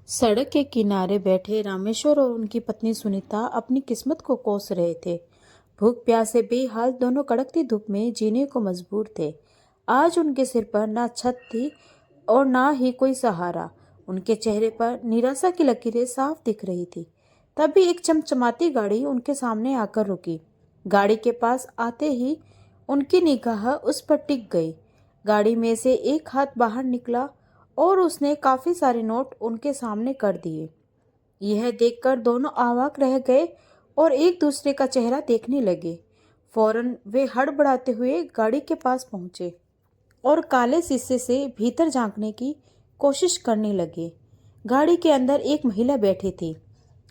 सड़क के किनारे बैठे रामेश्वर और उनकी पत्नी सुनीता अपनी किस्मत को कोस रहे थे। भूख प्यास से बेहाल दोनों कड़कती धूप में जीने को मजबूर थे। आज उनके सिर पर ना छत थी और ना ही कोई सहारा। उनके चेहरे पर निराशा की लकीरें साफ दिख रही थी। तभी एक चमचमाती गाड़ी उनके सामने आकर रुकी। गाड़ी के पास आते ही उनकी निगाह उस पर टिक गई। गाड़ी में से एक हाथ बाहर निकला और उसने काफी सारे नोट उनके सामने कर दिए। यह देखकर दोनों अवाक रह गए और एक दूसरे का चेहरा देखने लगे। फौरन वे हड़बड़ाते हुए गाड़ी के पास पहुंचे और काले शीशे से भीतर झांकने की कोशिश करने लगे। गाड़ी के अंदर एक महिला बैठी थी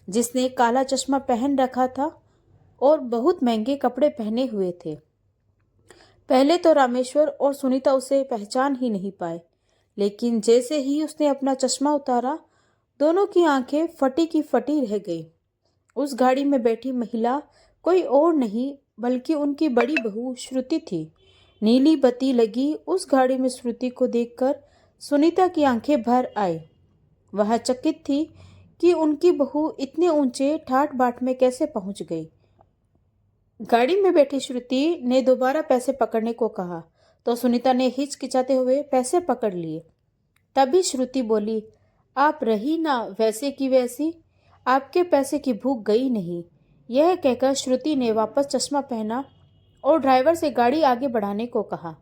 जिसने काला चश्मा पहन रखा था और बहुत महंगे कपड़े पहने हुए थे। पहले तो रामेश्वर और सुनीता उसे पहचान ही नहीं पाए, लेकिन जैसे ही उसने अपना चश्मा उतारा दोनों की आंखें फटी की फटी रह गई। उस गाड़ी में बैठी महिला कोई और नहीं बल्कि उनकी बड़ी बहू श्रुति थी। नीली बत्ती लगी उस गाड़ी में श्रुति को देखकर सुनीता की आंखें भर आई। वह चकित थी कि उनकी बहू इतने ऊंचे ठाठ बाट में कैसे पहुंच गई। गाड़ी में बैठी श्रुति ने दोबारा पैसे पकड़ने को कहा तो सुनीता ने हिचकिचाते हुए पैसे पकड़ लिए। तभी श्रुति बोली, आप रही ना वैसे की वैसी, आपके पैसे की भूख गई नहीं। यह कहकर श्रुति ने वापस चश्मा पहना और ड्राइवर से गाड़ी आगे बढ़ाने को कहा।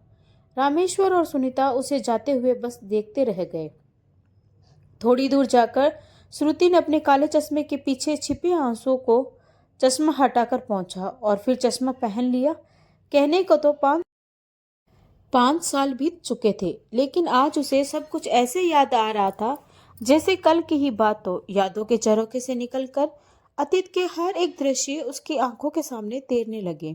रामेश्वर और सुनीता उसे जाते हुए बस देखते रह गए। थोड़ी दूर जाकर श्रुति ने अपने काले चश्मे के पीछे छिपे आंसुओं को चश्मा हटाकर पहुंचा और फिर चश्मा पहन लिया। कहने को तो 5 साल बीत चुके थे, लेकिन आज उसे सब कुछ ऐसे याद आ रहा था जैसे कल की ही बात हो। यादों के झरोखे से निकलकर अतीत के हर एक दृश्य उसकी आंखों के सामने तैरने लगे।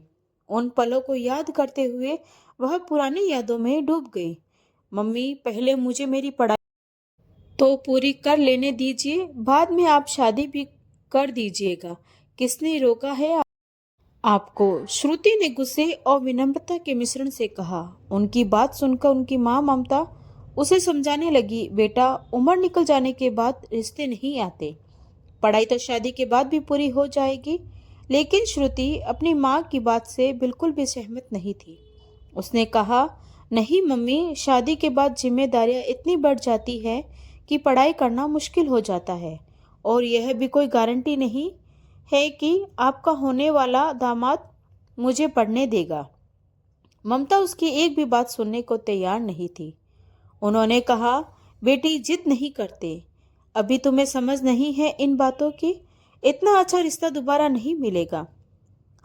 उन पलों को याद करते हुए वह पुरानी यादों में डूब गई। मम्मी, पहले मुझे मेरी पढ़ाई तो पूरी कर लेने दीजिए, बाद में आप शादी भी कर दीजिएगा। किसने रोका है आपको? श्रुति ने गुस्से और विनम्रता के मिश्रण से कहा। उनकी बात सुनकर उनकी माँ ममता उसे समझाने लगी, बेटा, उम्र निकल जाने के बाद रिश्ते नहीं आते। पढ़ाई तो शादी के बाद भी पूरी हो जाएगी। लेकिन श्रुति अपनी माँ की बात से बिल्कुल भी सहमत नहीं थी। उसने कहा, नहीं मम्मी, शादी के बाद जिम्मेदारियां इतनी बढ़ जाती है कि पढ़ाई करना मुश्किल हो जाता है, और यह भी कोई गारंटी नहीं है कि आपका होने वाला दामाद मुझे पढ़ने देगा। ममता उसकी एक भी बात सुनने को तैयार नहीं थी। उन्होंने कहा, बेटी, जिद नहीं करते, अभी तुम्हें समझ नहीं है इन बातों की। इतना अच्छा रिश्ता दोबारा नहीं मिलेगा।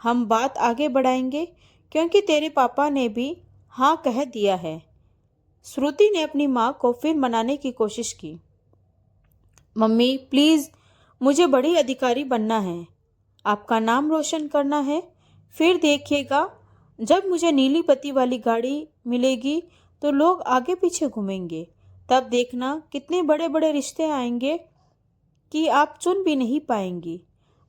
हम बात आगे बढ़ाएंगे क्योंकि तेरे पापा ने भी हाँ कह दिया है। श्रुति ने अपनी माँ को फिर मनाने की कोशिश की। मम्मी, प्लीज़, मुझे बड़ी अधिकारी बनना है, आपका नाम रोशन करना है। फिर देखिएगा, जब मुझे नीली बत्ती वाली गाड़ी मिलेगी तो लोग आगे पीछे घूमेंगे। तब देखना कितने बड़े बड़े रिश्ते आएंगे कि आप चुन भी नहीं पाएंगी।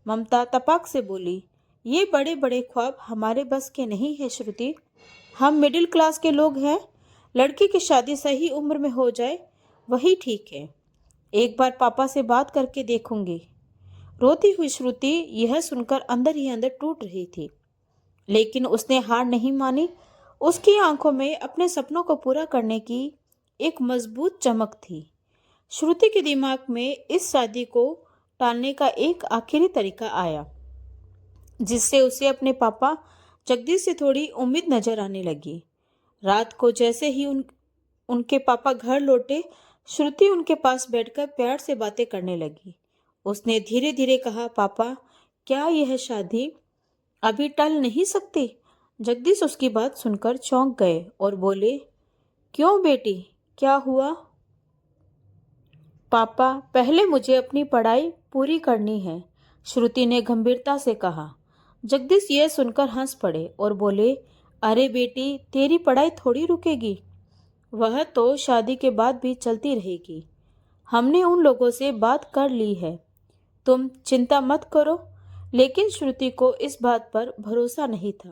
ममता तपाक से बोली, ये बड़े बड़े ख्वाब हमारे बस के नहीं है श्रुति। हम मिडिल क्लास के लोग हैं। लड़की की शादी सही उम्र में हो जाए वही ठीक है। एक बार पापा से बात करके देखूंगी। रोती हुई श्रुति यह सुनकर अंदर ही अंदर टूट रही थी, लेकिन उसने हार नहीं मानी। उसकी आंखों में अपने सपनों को पूरा करने की एक मजबूत चमक थी। श्रुति के दिमाग में इस शादी को टालने का एक आखिरी तरीका आया, जिससे उसे अपने पापा जगदीश से थोड़ी उम्मीद नजर आने लगी। रात को जैसे ही उनके पापा घर लौटे, श्रुति उनके पास बैठकर प्यार से बातें करने लगी। उसने धीरे धीरे कहा, पापा, क्या यह शादी अभी टल नहीं सकती? जगदीश उसकी बात सुनकर चौंक गए और बोले, क्यों बेटी, क्या हुआ? पापा, पहले मुझे अपनी पढ़ाई पूरी करनी है, श्रुति ने गंभीरता से कहा। जगदीश यह सुनकर हंस पड़े और बोले, अरे बेटी, तेरी पढ़ाई थोड़ी रुकेगी, वह तो शादी के बाद भी चलती रहेगी। हमने उन लोगों से बात कर ली है, तुम चिंता मत करो। लेकिन श्रुति को इस बात पर भरोसा नहीं था।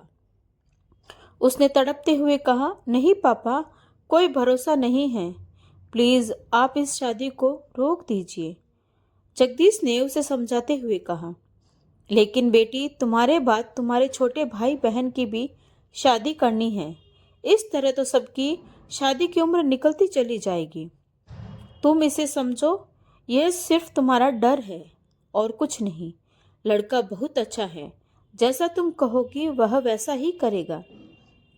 उसने तड़पते हुए कहा, नहीं पापा, कोई भरोसा नहीं है। प्लीज़ आप इस शादी को रोक दीजिए। जगदीश ने उसे समझाते हुए कहा। लेकिन बेटी, तुम्हारे बाद तुम्हारे छोटे भाई बहन की भी शादी करनी है। इस तरह तो सबकी शादी की उम्र निकलती चली जाएगी। तुम इसे समझो, यह सिर्फ तुम्हारा डर है और कुछ नहीं। लड़का बहुत अच्छा है, जैसा तुम कहोगी वह वैसा ही करेगा।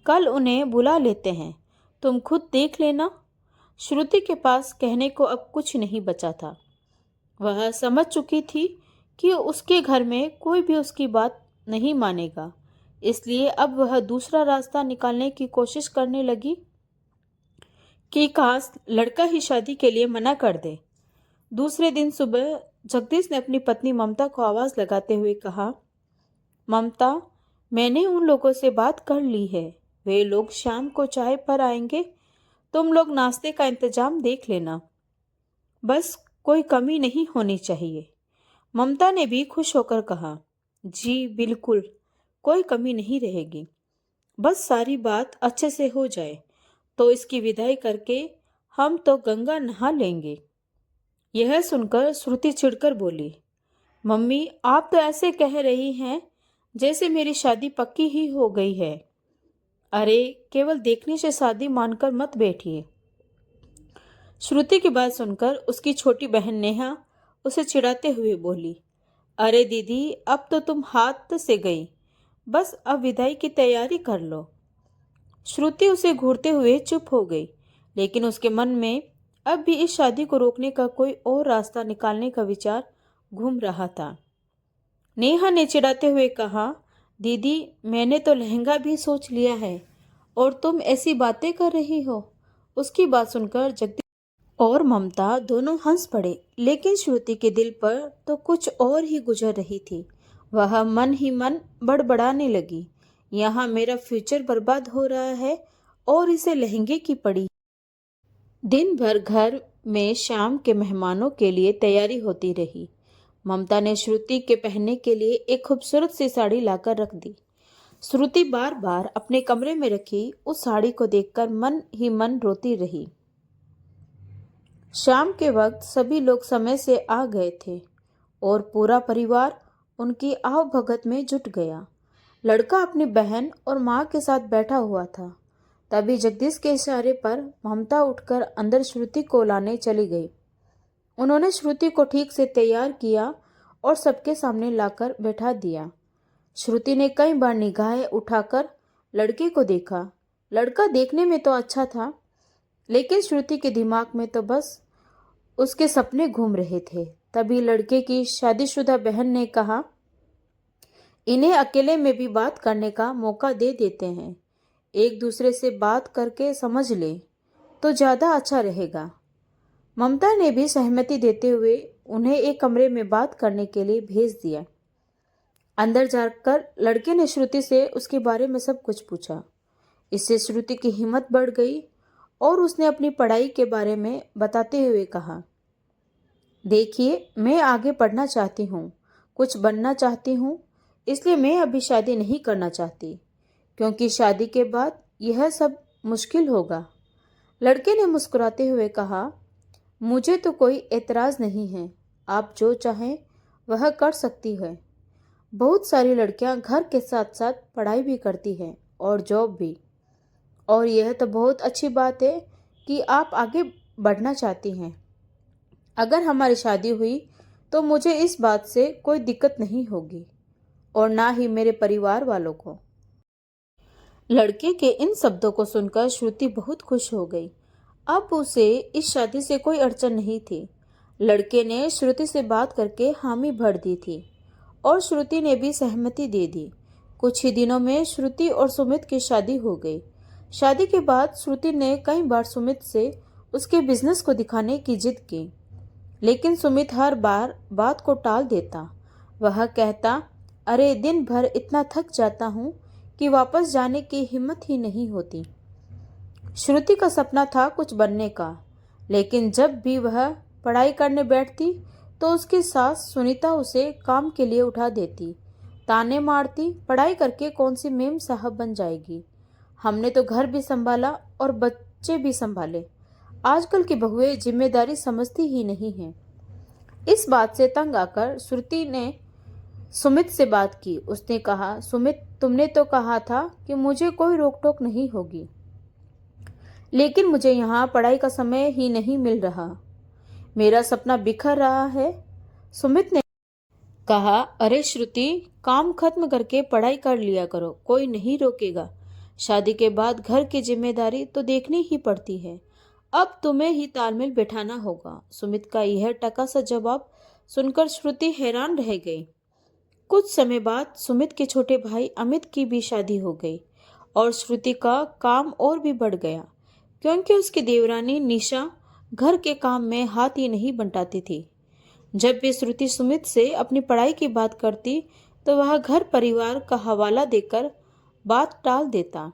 कल उन्हें बुला लेते हैं, तुम खुद देख लेना। श्रुति के पास कहने को अब कुछ नहीं बचा था। वह समझ चुकी थी कि उसके घर में कोई भी उसकी बात नहीं मानेगा, इसलिए अब वह दूसरा रास्ता निकालने की कोशिश करने लगी कि काश लड़का ही शादी के लिए मना कर दे। दूसरे दिन सुबह जगदीश ने अपनी पत्नी ममता को आवाज लगाते हुए कहा, ममता, मैंने उन लोगों से बात कर ली है। वे लोग शाम को चाय पर आएंगे। तुम लोग नाश्ते का इंतजाम देख लेना, बस कोई कमी नहीं होनी चाहिए। ममता ने भी खुश होकर कहा, जी बिल्कुल, कोई कमी नहीं रहेगी। बस सारी बात अच्छे से हो जाए तो इसकी विदाई करके हम तो गंगा नहा लेंगे। यह सुनकर श्रुति चिढ़कर बोली, मम्मी, आप तो ऐसे कह रही हैं जैसे मेरी शादी पक्की ही हो गई है। अरे, केवल देखने से शादी मानकर मत बैठिए। श्रुति की बात सुनकर उसकी छोटी बहन नेहा उसे चिढ़ाते हुए बोली, अरे दीदी, अब तो तुम हाथ से गई, बस अब विदाई की तैयारी कर लो। श्रुति उसे घूरते हुए चुप हो गई, लेकिन उसके मन में अब भी इस शादी को रोकने का कोई और रास्ता निकालने का विचार घूम रहा था। नेहा ने चिढ़ाते हुए कहा, दीदी, मैंने तो लहंगा भी सोच लिया है और तुम ऐसी बातें कर रही हो। उसकी बात सुनकर जगदीश और ममता दोनों हंस पड़े, लेकिन श्रुति के दिल पर तो कुछ और ही गुजर रही थी। वह मन ही मन बड़बड़ाने लगी, यहाँ मेरा फ्यूचर बर्बाद हो रहा है और इसे लहंगे की पड़ी। दिन भर घर में शाम के मेहमानों के लिए तैयारी होती रही। ममता ने श्रुति के पहनने के लिए एक खूबसूरत सी साड़ी लाकर रख दी। श्रुति बार बार अपने कमरे में रखी उस साड़ी को देखकर मन ही मन रोती रही। शाम के वक्त सभी लोग समय से आ गए थे और पूरा परिवार उनकी आवभगत में जुट गया। लड़का अपनी बहन और माँ के साथ बैठा हुआ था। तभी जगदीश के इशारे पर ममता उठकर अंदर श्रुति को लाने चली गई। उन्होंने श्रुति को ठीक से तैयार किया और सबके सामने लाकर बैठा दिया। श्रुति ने कई बार निगाहें उठाकर लड़के को देखा। लड़का देखने में तो अच्छा था, लेकिन श्रुति के दिमाग में तो बस उसके सपने घूम रहे थे। तभी लड़के की शादीशुदा बहन ने कहा, इन्हें अकेले में भी बात करने का मौका दे देते हैं। एक दूसरे से बात करके समझ ले तो ज़्यादा अच्छा रहेगा। ममता ने भी सहमति देते हुए उन्हें एक कमरे में बात करने के लिए भेज दिया। अंदर जाकर लड़के ने श्रुति से उसके बारे में सब कुछ पूछा। इससे श्रुति की हिम्मत बढ़ गई और उसने अपनी पढ़ाई के बारे में बताते हुए कहा, देखिए, मैं आगे पढ़ना चाहती हूँ, कुछ बनना चाहती हूँ, इसलिए मैं अभी शादी नहीं करना चाहती, क्योंकि शादी के बाद यह सब मुश्किल होगा। लड़के ने मुस्कुराते हुए कहा, मुझे तो कोई एतराज़ नहीं है, आप जो चाहें वह कर सकती है। बहुत सारी लड़कियां घर के साथ साथ पढ़ाई भी करती हैं और जॉब भी, और यह तो बहुत अच्छी बात है कि आप आगे बढ़ना चाहती हैं। अगर हमारी शादी हुई तो मुझे इस बात से कोई दिक्कत नहीं होगी और ना ही मेरे परिवार वालों को। लड़के के इन शब्दों को सुनकर श्रुति बहुत खुश हो गई। अब उसे इस शादी से कोई अड़चन नहीं थी। लड़के ने श्रुति से बात करके हामी भर दी थी और श्रुति ने भी सहमति दे दी। कुछ ही दिनों में श्रुति और सुमित की शादी हो गई। शादी के बाद श्रुति ने कई बार सुमित से उसके बिजनेस को दिखाने की जिद की, लेकिन सुमित हर बार बात को टाल देता। वह कहता, अरे दिन भर इतना थक जाता हूँ कि वापस जाने की हिम्मत ही नहीं होती। श्रुति का सपना था कुछ बनने का, लेकिन जब भी वह पढ़ाई करने बैठती तो उसकी सास सुनीता उसे काम के लिए उठा देती, ताने मारती, पढ़ाई करके कौन सी मेम साहब बन जाएगी, हमने तो घर भी संभाला और बच्चे भी संभाले, आजकल की बहुएं जिम्मेदारी समझती ही नहीं हैं। इस बात से तंग आकर श्रुति ने सुमित से बात की। उसने कहा, सुमित, तुमने तो कहा था कि मुझे कोई रोक टोक नहीं होगी, लेकिन मुझे यहाँ पढ़ाई का समय ही नहीं मिल रहा। मेरा सपना बिखर रहा है। सुमित ने कहा, अरे श्रुति, काम खत्म करके पढ़ाई कर लिया करो, कोई नहीं रोकेगा। शादी के बाद घर की जिम्मेदारी तो देखनी ही पड़ती है। अब तुम्हें ही तालमेल बैठाना होगा। सुमित का यह टका सा जवाब सुनकर श्रुति हैरान रह गई। कुछ समय बाद सुमित के छोटे भाई अमित की भी शादी हो गई और श्रुति का काम और भी बढ़ गया, क्योंकि उसकी देवरानी निशा घर के काम में हाथ ही नहीं बंटाती थी। जब भी श्रुति सुमित से अपनी पढ़ाई की बात करती तो वह घर परिवार का हवाला देकर बात टाल देता।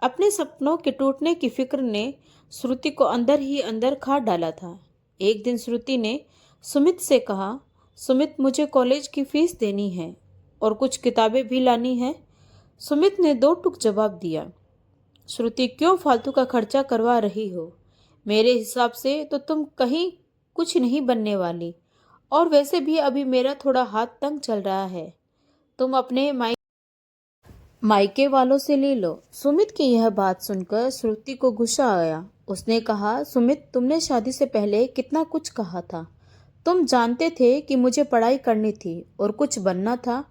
अपने सपनों के टूटने की फिक्र ने श्रुति को अंदर ही अंदर खा डाला था। एक दिन श्रुति ने सुमित से कहा, सुमित, मुझे कॉलेज की फीस देनी है और कुछ किताबें भी लानी है। सुमित ने दो टूक जवाब दिया, श्रुति, क्यों फालतू का खर्चा करवा रही हो? मेरे हिसाब से तो तुम कहीं कुछ नहीं बनने वाली, और वैसे भी अभी मेरा थोड़ा हाथ तंग चल रहा है। तुम अपने मायके वालों से ले लो। सुमित की यह बात सुनकर श्रुति को गुस्सा आया। उसने कहा, सुमित, तुमने शादी से पहले कितना कुछ कहा था। तुम जानते थे कि मुझे पढ़ाई करनी थी और कुछ बनना था,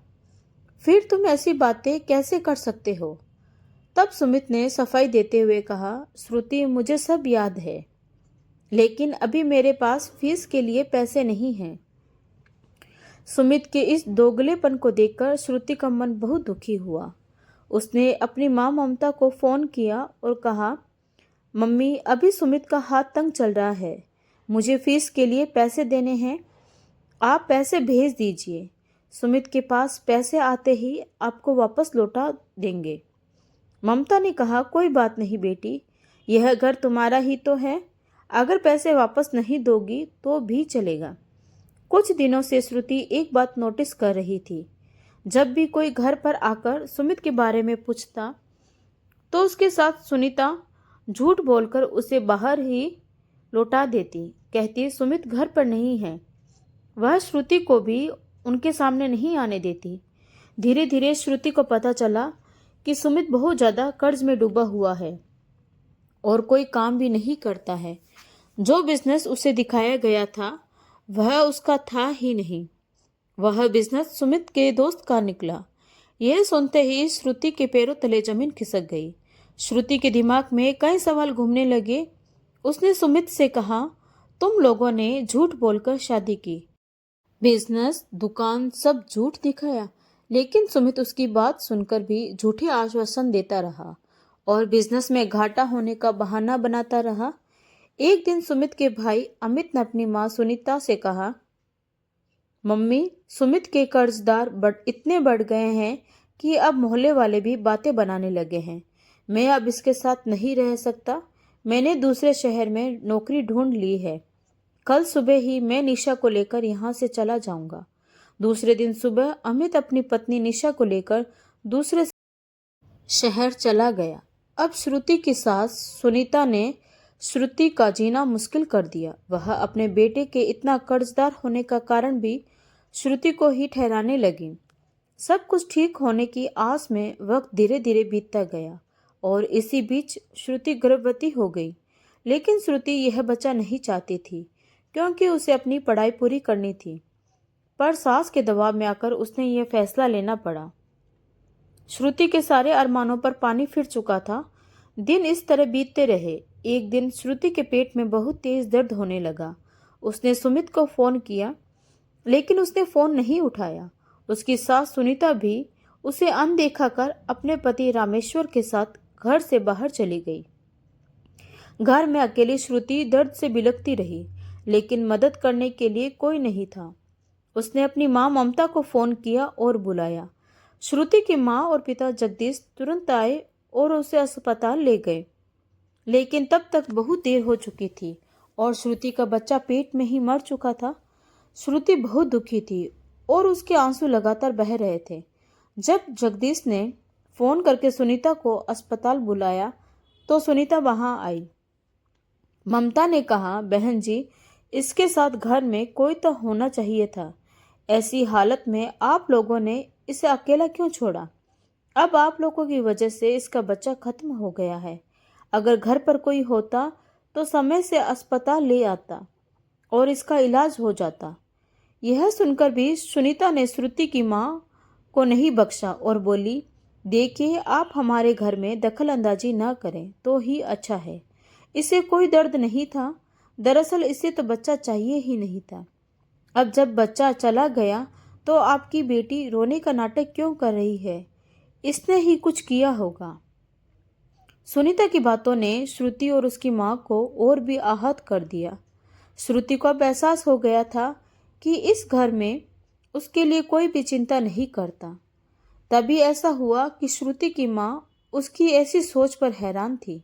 फिर तुम ऐसी बातें कैसे कर सकते हो? तब सुमित ने सफाई देते हुए कहा, श्रुति, मुझे सब याद है, लेकिन अभी मेरे पास फीस के लिए पैसे नहीं हैं। सुमित के इस दोगलेपन को देखकर श्रुति का मन बहुत दुखी हुआ। उसने अपनी माँ ममता को फ़ोन किया और कहा, मम्मी, अभी सुमित का हाथ तंग चल रहा है, मुझे फीस के लिए पैसे देने हैं, आप पैसे भेज दीजिए। सुमित के पास पैसे आते ही आपको वापस लौटा देंगे। ममता ने कहा, कोई बात नहीं बेटी, यह घर तुम्हारा ही तो है, अगर पैसे वापस नहीं दोगी तो भी चलेगा। कुछ दिनों से श्रुति एक बात नोटिस कर रही थी। जब भी कोई घर पर आकर सुमित के बारे में पूछता तो उसके साथ सुनीता झूठ बोलकर उसे बाहर ही लौटा देती। कहती, सुमित घर पर नहीं है। वह श्रुति को भी उनके सामने नहीं आने देती। धीरे धीरे श्रुति को पता चला कि सुमित बहुत ज़्यादा कर्ज में डूबा हुआ है और कोई काम भी नहीं करता है। जो बिजनेस उसे दिखाया गया था वह उसका था ही नहीं। वह बिजनेस सुमित के दोस्त का निकला। यह सुनते ही श्रुति के पैरों तले जमीन खिसक गई। श्रुति के दिमाग में कई सवाल घूमने लगे। उसने सुमित से कहा, तुम लोगों ने झूठ बोलकर शादी की, बिजनेस, दुकान सब झूठ दिखाया, लेकिन सुमित उसकी बात सुनकर भी झूठे आश्वासन देता रहा और बिजनेस में घाटा होने का बहाना बनाता रहा। एक दिन सुमित के भाई अमित ने अपनी माँ सुनीता से कहा, मम्मी, सुमित के कर्जदार इतने बढ़ गए हैं कि अब मोहल्ले वाले भी बातें बनाने लगे हैं। मैं अब इसके साथ नहीं रह सकता। मैंने दूसरे शहर में नौकरी ढूंढ ली है। कल सुबह ही मैं निशा को लेकर यहाँ से चला जाऊंगा। दूसरे दिन सुबह अमित अपनी पत्नी निशा को लेकर दूसरे शहर चला गया। अब श्रुति की सास सुनीता ने श्रुति का जीना मुश्किल कर दिया। वह अपने बेटे के इतना कर्जदार होने का कारण भी श्रुति को ही ठहराने लगी। सब कुछ ठीक होने की आस में वक्त धीरे धीरे बीतता गया और इसी बीच श्रुति गर्भवती हो गई। लेकिन श्रुति यह बच्चा नहीं चाहती थी, क्योंकि उसे अपनी पढ़ाई पूरी करनी थी। पर सास के दबाव में आकर उसने यह फैसला लेना पड़ा। श्रुति के सारे अरमानों पर पानी फिर चुका था। दिन इस तरह बीतते रहे। एक दिन श्रुति के पेट में बहुत तेज दर्द होने लगा। उसने सुमित को फ़ोन किया, लेकिन उसने फ़ोन नहीं उठाया। उसकी सास सुनीता भी उसे अनदेखा कर अपने पति रामेश्वर के साथ घर से बाहर चली गई। घर में अकेली श्रुति दर्द से बिलखती रही, लेकिन मदद करने के लिए कोई नहीं था। उसने अपनी माँ ममता को फ़ोन किया और बुलाया। श्रुति की माँ और पिता जगदीश तुरंत आए और उसे अस्पताल ले गए, लेकिन तब तक बहुत देर हो चुकी थी और श्रुति का बच्चा पेट में ही मर चुका था। श्रुति बहुत दुखी थी और उसके आंसू लगातार बह रहे थे। जब जगदीश ने फ़ोन करके सुनीता को अस्पताल बुलाया तो सुनीता वहां आई। ममता ने कहा, बहन जी, इसके साथ घर में कोई तो होना चाहिए था। ऐसी हालत में आप लोगों ने इसे अकेला क्यों छोड़ा? अब आप लोगों की वजह से इसका बच्चा खत्म हो गया है। अगर घर पर कोई होता तो समय से अस्पताल ले आता और इसका इलाज हो जाता। यह सुनकर भी सुनीता ने श्रुति की माँ को नहीं बख्शा और बोली, देखिए, आप हमारे घर में दखल अंदाजी न करें तो ही अच्छा है। इसे कोई दर्द नहीं था। दरअसल इसे तो बच्चा चाहिए ही नहीं था। अब जब बच्चा चला गया तो आपकी बेटी रोने का नाटक क्यों कर रही है? इसने ही कुछ किया होगा। सुनीता की बातों ने श्रुति और उसकी माँ को और भी आहत कर दिया। श्रुति को अब एहसास हो गया था कि इस घर में उसके लिए कोई भी चिंता नहीं करता। तभी ऐसा हुआ कि श्रुति की माँ उसकी ऐसी सोच पर हैरान थी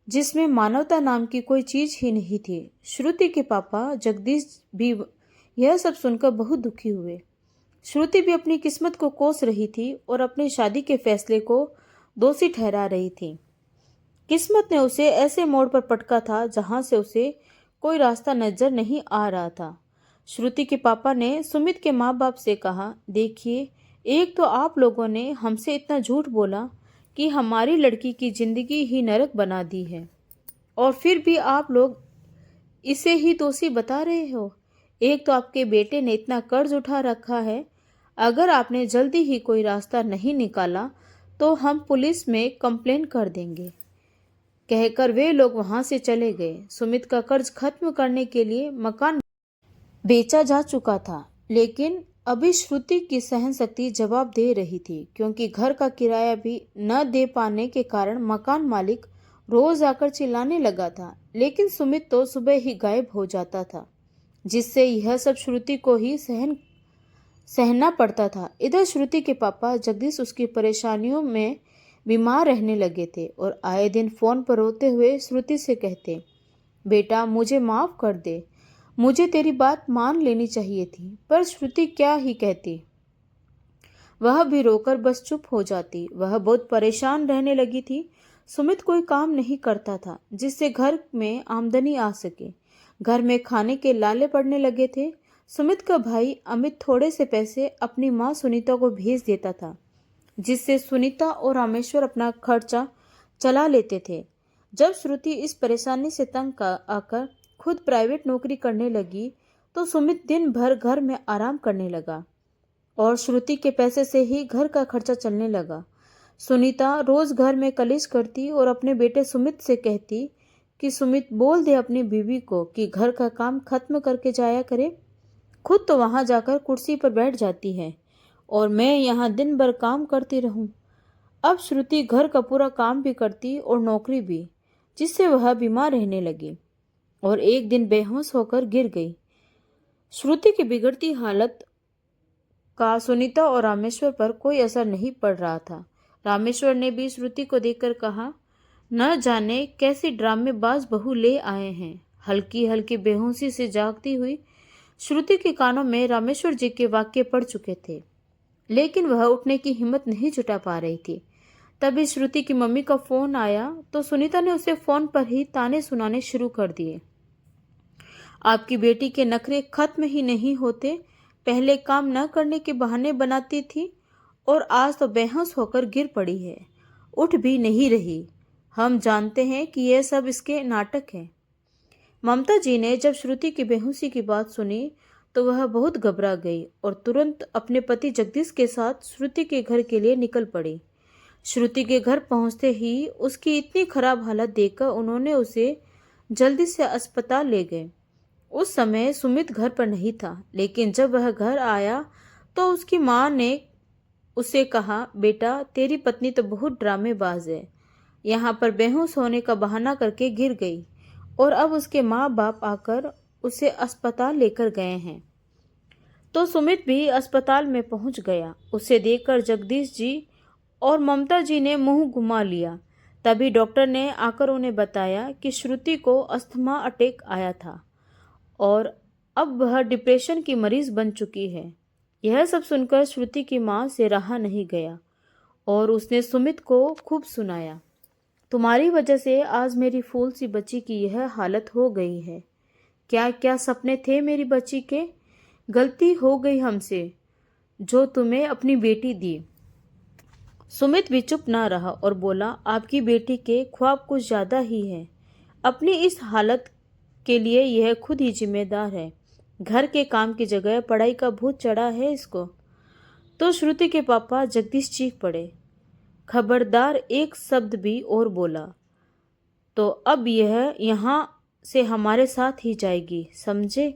जिसमें मानवता नाम की कोई चीज ही नहीं थी। श्रुति के पापा जगदीश भी यह सब सुनकर बहुत दुखी हुए। श्रुति भी अपनी किस्मत को कोस रही थी और अपनी शादी के फैसले को दोषी ठहरा रही थी। किस्मत ने उसे ऐसे मोड़ पर पटका था जहां से उसे कोई रास्ता नजर नहीं आ रहा था। श्रुति के पापा ने सुमित के माँ बाप से कहा, देखिए, एक तो आप लोगों ने हमसे इतना झूठ बोला कि हमारी लड़की की जिंदगी ही नरक बना दी है, और फिर भी आप लोग इसे ही दोषी बता रहे हो। एक तो आपके बेटे ने इतना कर्ज उठा रखा है। अगर आपने जल्दी ही कोई रास्ता नहीं निकाला तो हम पुलिस में कंप्लेंट कर देंगे, कहकर वे लोग वहां से चले गए। सुमित का कर्ज खत्म करने के लिए मकान बेचा जा चुका था, लेकिन अभी श्रुति की सहन शक्ति जवाब दे रही थी, क्योंकि घर का किराया भी न दे पाने के कारण मकान मालिक रोज आकर चिल्लाने लगा था। लेकिन सुमित तो सुबह ही गायब हो जाता था, जिससे यह सब श्रुति को ही सहना पड़ता था। इधर श्रुति के पापा जगदीश उसकी परेशानियों में बीमार रहने लगे थे और आए दिन फोन पर रोते हुए श्रुति से कहते, बेटा, मुझे माफ कर दे, मुझे तेरी बात मान लेनी चाहिए थी। पर श्रुति क्या ही कहती, वह भी रोकर बस चुप हो जाती। वह बहुत परेशान रहने लगी थी। सुमित कोई काम नहीं करता था जिससे घर में आमदनी आ सके। घर में खाने के लाले पड़ने लगे थे। सुमित का भाई अमित थोड़े से पैसे अपनी माँ सुनीता को भेज देता था, जिससे सुनीता और रामेश्वर अपना खर्चा चला लेते थे। जब श्रुति इस परेशानी से तंग आकर खुद प्राइवेट नौकरी करने लगी तो सुमित दिन भर घर में आराम करने लगा और श्रुति के पैसे से ही घर का खर्चा चलने लगा। सुनीता रोज घर में कलेश करती और अपने बेटे सुमित से कहती कि सुमित बोल दे अपनी बीवी को कि घर का काम खत्म करके जाया करे। खुद तो वहां जाकर कुर्सी पर बैठ जाती है और मैं यहाँ दिन भर काम करती रहूं। अब श्रुति घर का पूरा काम भी करती और नौकरी भी, जिससे वह बीमार रहने लगी और एक दिन बेहोश होकर गिर गई। श्रुति की बिगड़ती हालत का सुनीता और रामेश्वर पर कोई असर नहीं पड़ रहा था। रामेश्वर ने भी श्रुति को देखकर कहा, न जाने कैसी ड्रामेबाज बहू ले आए हैं। हल्की हल्की बेहोशी से जागती हुई श्रुति के कानों में रामेश्वर जी के वाक्य पड़ चुके थे, लेकिन वह उठने की हिम्मत नहीं जुटा पा रही थी। तभी श्रुति की मम्मी का फोन आया तो सुनीता ने उसे फोन पर ही ताने सुनाने शुरू कर दिए। आपकी बेटी के नखरे खत्म ही नहीं होते। पहले काम न करने के बहाने बनाती थी और आज तो बेहोश होकर गिर पड़ी है, उठ भी नहीं रही। हम जानते हैं कि यह सब इसके नाटक है। ममता जी ने जब श्रुति की बेहोशी की बात सुनी तो वह बहुत घबरा गई और तुरंत अपने पति जगदीश के साथ श्रुति के घर के लिए निकल पड़ी। श्रुति के घर पहुंचते ही उसकी इतनी खराब हालत देखकर उन्होंने उसे जल्दी से अस्पताल ले गए। उस समय सुमित घर पर नहीं था, लेकिन जब वह घर आया तो उसकी माँ ने उसे कहा, बेटा, तेरी पत्नी तो बहुत ड्रामेबाज है। यहाँ पर बेहोश होने का बहाना करके गिर गई और अब उसके माँ बाप आकर उसे अस्पताल लेकर गए हैं। तो सुमित भी अस्पताल में पहुंच गया। उसे देखकर जगदीश जी और ममता जी ने मुंह घुमा लिया। तभी डॉक्टर ने आकर उन्हें बताया कि श्रुति को अस्थमा अटैक आया था और अब वह डिप्रेशन की मरीज बन चुकी है। यह सब सुनकर श्रुति की माँ से रहा नहीं गया और उसने सुमित को खूब सुनाया, तुम्हारी वजह से आज मेरी फूल सी बच्ची की यह हालत हो गई है। क्या क्या सपने थे मेरी बच्ची के। गलती हो गई हमसे जो तुम्हें अपनी बेटी दी। सुमित भी चुप ना रहा और बोला, आपकी बेटी के ख्वाब कुछ ज्यादा ही हैं। अपनी इस हालत के लिए यह खुद ही जिम्मेदार है। घर के काम की जगह पढ़ाई का भूत चढ़ा है इसको। तो श्रुति के पापा जगदीश चीख पड़े, खबरदार एक शब्द भी और बोला तो अब यह यहाँ से हमारे साथ ही जाएगी, समझे।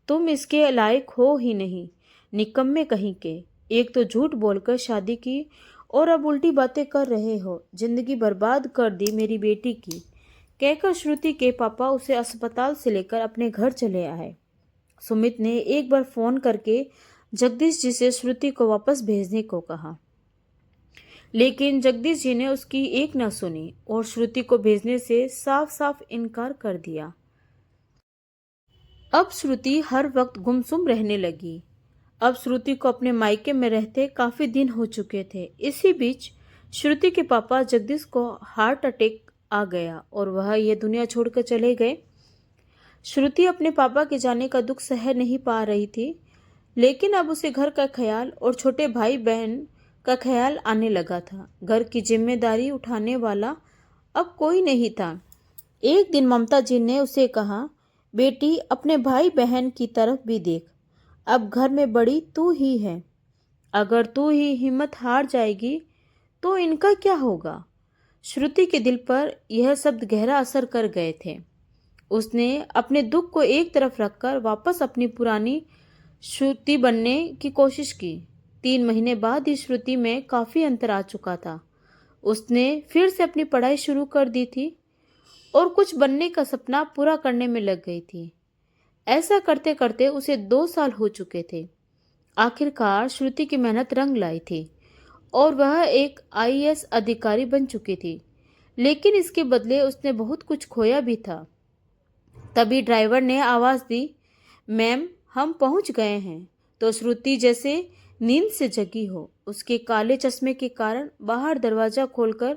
तुम इसके लायक हो ही नहीं, निकम्मे कहीं के। एक तो झूठ बोलकर शादी की और अब उल्टी बातें कर रहे हो। जिंदगी बर्बाद कर दी मेरी बेटी की। कहकर श्रुति के पापा उसे अस्पताल से लेकर अपने घर चले आए। सुमित ने एक बार फोन करके जगदीश जी से श्रुति को वापस भेजने को कहा, लेकिन जगदीश जी ने उसकी एक न सुनी और श्रुति को भेजने से साफ साफ इनकार कर दिया। अब श्रुति हर वक्त गुमसुम रहने लगी। अब श्रुति को अपने मायके में रहते काफी दिन हो चुके थे। इसी बीच श्रुति के पापा जगदीश को हार्ट अटैक आ गया और वह ये दुनिया छोड़कर चले गए। श्रुति अपने पापा के जाने का दुख सह नहीं पा रही थी, लेकिन अब उसे घर का ख्याल और छोटे भाई बहन का ख्याल आने लगा था। घर की जिम्मेदारी उठाने वाला अब कोई नहीं था। एक दिन ममता जी ने उसे कहा, बेटी अपने भाई बहन की तरफ भी देख। अब घर में बड़ी तू ही है। अगर तू ही हिम्मत हार जाएगी तो इनका क्या होगा। श्रुति के दिल पर यह शब्द गहरा असर कर गए थे। उसने अपने दुख को एक तरफ रखकर वापस अपनी पुरानी श्रुति बनने की कोशिश की। 3 महीने बाद ही श्रुति में काफी अंतर आ चुका था। उसने फिर से अपनी पढ़ाई शुरू कर दी थी और कुछ बनने का सपना पूरा करने में लग गई थी। ऐसा करते करते उसे 2 साल हो चुके थे। आखिरकार श्रुति की मेहनत रंग लाई थी और वह एक आईएएस अधिकारी बन चुकी थी, लेकिन इसके बदले उसने बहुत कुछ खोया भी था। तभी ड्राइवर ने आवाज दी, मैम हम पहुंच गए हैं। तो श्रुति जैसे नींद से जगी हो। उसके काले चश्मे के कारण बाहर दरवाजा खोलकर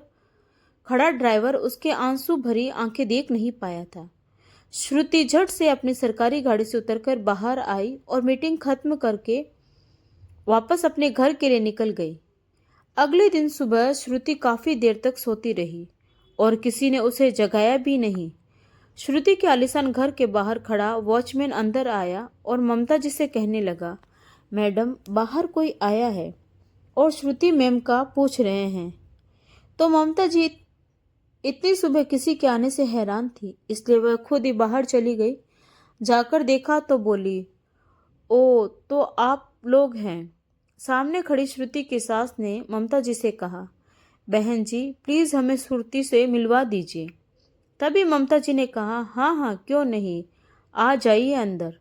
खड़ा ड्राइवर उसके आंसू भरी आंखें देख नहीं पाया था। श्रुति झट से अपनी सरकारी गाड़ी से उतरकर बाहर आई और मीटिंग खत्म करके वापस अपने घर के लिए निकल गई। अगले दिन सुबह श्रुति काफी देर तक सोती रही और किसी ने उसे जगाया भी नहीं। श्रुति के आलीशान घर के बाहर खड़ा वॉचमैन अंदर आया और ममता जी से कहने लगा, मैडम बाहर कोई आया है और श्रुति मैम का पूछ रहे हैं। तो ममता जी इतनी सुबह किसी के आने से हैरान थी, इसलिए वह खुद ही बाहर चली गई। जाकर देखा तो बोली, ओ तो आप लोग हैं। सामने खड़ी श्रुति की सास ने ममता जी से कहा, बहन जी प्लीज हमें श्रुति से मिलवा दीजिए। तभी ममता जी ने कहा, हाँ हाँ क्यों नहीं, आ जाइए अंदर।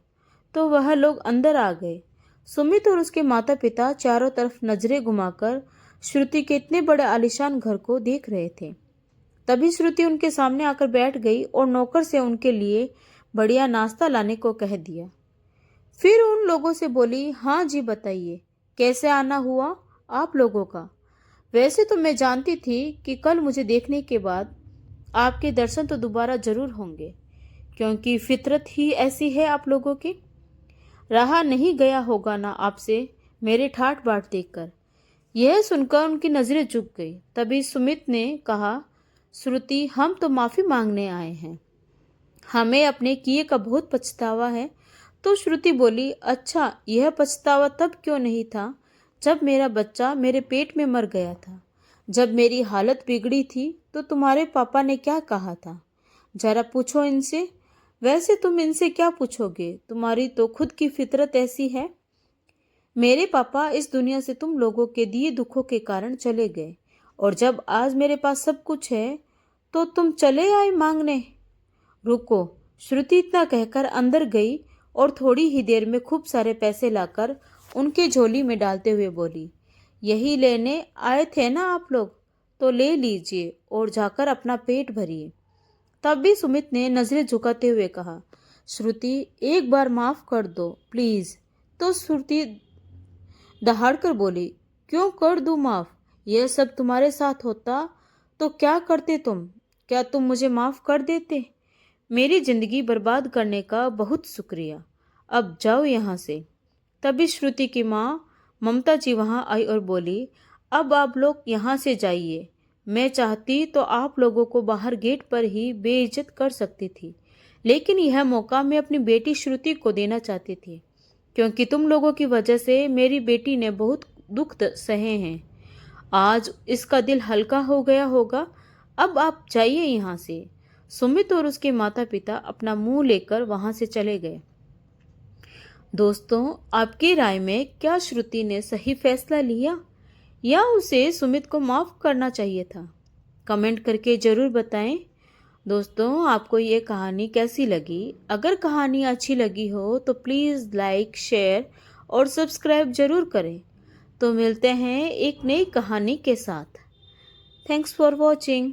तो वह लोग अंदर आ गए। सुमित और उसके माता पिता चारों तरफ नजरें घुमाकर श्रुति के इतने बड़े आलीशान घर को देख रहे थे। तभी श्रुति उनके सामने आकर बैठ गई और नौकर से उनके लिए बढ़िया नाश्ता लाने को कह दिया। फिर उन लोगों से बोली, हाँ जी बताइए कैसे आना हुआ आप लोगों का। वैसे तो मैं जानती थी कि कल मुझे देखने के बाद आपके दर्शन तो दोबारा जरूर होंगे, क्योंकि फितरत ही ऐसी है आप लोगों की। रहा नहीं गया होगा ना आपसे मेरे ठाट बाट देखकर। यह सुनकर उनकी नजरें झुक गई। तभी सुमित ने कहा, श्रुति हम तो माफी मांगने आए हैं, हमें अपने किए का बहुत पछतावा है। तो श्रुति बोली, अच्छा यह पछतावा तब क्यों नहीं था जब मेरा बच्चा मेरे पेट में मर गया था। जब मेरी हालत बिगड़ी थी तो तुम्हारे पापा ने क्या कहा था, जरा पूछो इनसे। वैसे तुम इनसे क्या पूछोगे, तुम्हारी तो खुद की फितरत ऐसी है। मेरे पापा इस दुनिया से तुम लोगों के दिए दुखों के कारण चले गए, और जब आज मेरे पास सब कुछ है तो तुम चले आए मांगने। रुको, श्रुति इतना कहकर अंदर गई और थोड़ी ही देर में खूब सारे पैसे लाकर उनके झोली में डालते हुए बोली, यही लेने आए थे ना आप लोग, तो ले लीजिए और जाकर अपना पेट भरिए। तब भी सुमित ने नजरें झुकाते हुए कहा, श्रुति एक बार माफ कर दो प्लीज। तो श्रुति दहाड़कर बोली, क्यों कर दूं माफ, यह सब तुम्हारे साथ होता तो क्या करते तुम, क्या तुम मुझे माफ कर देते। मेरी जिंदगी बर्बाद करने का बहुत शुक्रिया। अब जाओ यहाँ से। तभी श्रुति की माँ ममता जी वहाँ आई और बोली, अब आप लोग यहाँ से जाइए। मैं चाहती तो आप लोगों को बाहर गेट पर ही बेइज्जत कर सकती थी, लेकिन यह मौका मैं अपनी बेटी श्रुति को देना चाहती थी, क्योंकि तुम लोगों की वजह से मेरी बेटी ने बहुत दुख सहे हैं। आज इसका दिल हल्का हो गया होगा। अब आप जाइए यहाँ से। सुमित और उसके माता पिता अपना मुंह लेकर वहां से चले गए। दोस्तों, आपकी राय में क्या श्रुति ने सही फैसला लिया या उसे सुमित को माफ करना चाहिए था? कमेंट करके जरूर बताएं। दोस्तों, आपको ये कहानी कैसी लगी? अगर कहानी अच्छी लगी हो तो प्लीज़ लाइक, शेयर और सब्सक्राइब जरूर करें। तो मिलते हैं एक नई कहानी के साथ। Thanks for watching.